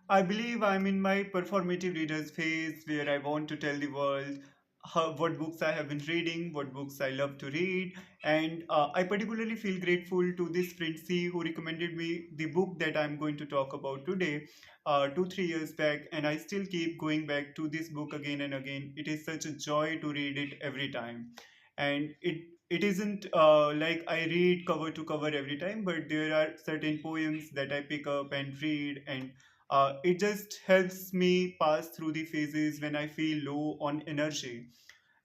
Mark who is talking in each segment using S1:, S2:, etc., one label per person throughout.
S1: I believe I'm in my performative readers phase where I want to tell the world what books I have been reading, what books I love to read, and I particularly feel grateful to this Princey who recommended me the book that I'm going to talk about today, 2 3 years back, and I still keep going back to this book again and again. It is such a joy to read it every time, and it isn't like I read cover to cover every time, but there are certain poems that I pick up and read, and it just helps me pass through the phases when I feel low on energy.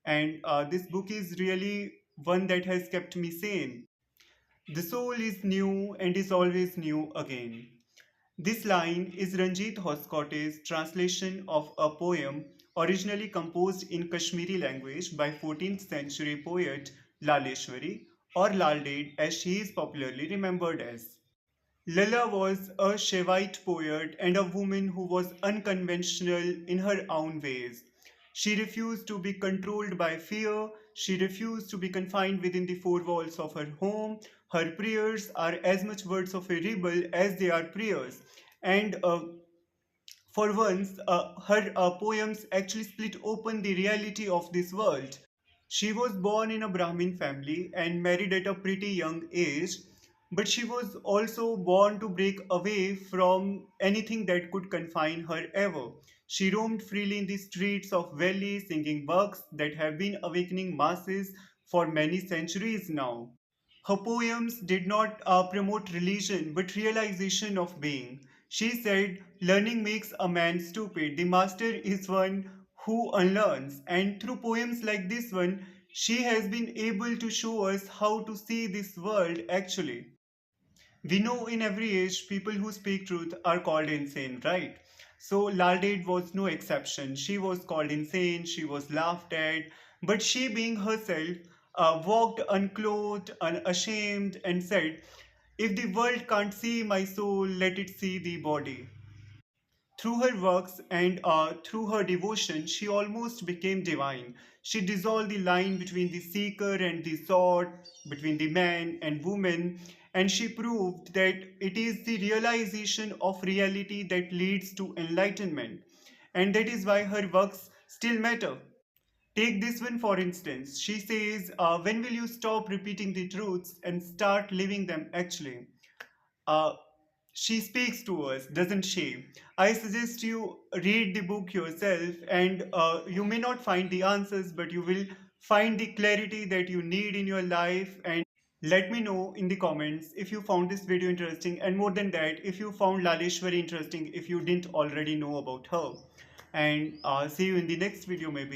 S1: And this book is really one that has kept me sane. The soul is new and is always new again. This line is Ranjit Hoskote's translation of a poem originally composed in Kashmiri language by 14th century poet Laleshwari, or Lal as she is popularly remembered as. Lalla was a Shivite poet and a woman who was unconventional in her own ways. She refused to be controlled by fear. She refused to be confined within the four walls of her home. Her prayers are as much words of a rebel as they are prayers. And for once, her poems actually split open the reality of this world. She was born in a Brahmin family and married at a pretty young age, but she was also born to break away from anything that could confine her ever. She roamed freely in the streets of Delhi, singing works that have been awakening masses for many centuries now. Her poems did not promote religion but realization of being. She said, learning makes a man stupid. The master is one who unlearns. And through poems like this one, she has been able to show us how to see this world actually. We know in every age people who speak truth are called insane, right? So Laldade was no exception. She was called insane, she was laughed at, but she, being herself, walked unclothed, unashamed, and said, if the world can't see my soul, let it see the body. Through her works and through her devotion, she almost became divine. She dissolved the line between the seeker and the sought, between the man and woman, and she proved that it is the realization of reality that leads to enlightenment. And that is why her works still matter. Take this one for instance. She says, when will you stop repeating the truths and start living them actually? Uh, she speaks to us, doesn't she? I suggest you read the book yourself, and you may not find the answers, but you will find the clarity that you need in your life. And let me know in the comments if you found this video interesting, and more than that, if you found Laleshwari interesting, if you didn't already know about her. And see you in the next video, maybe.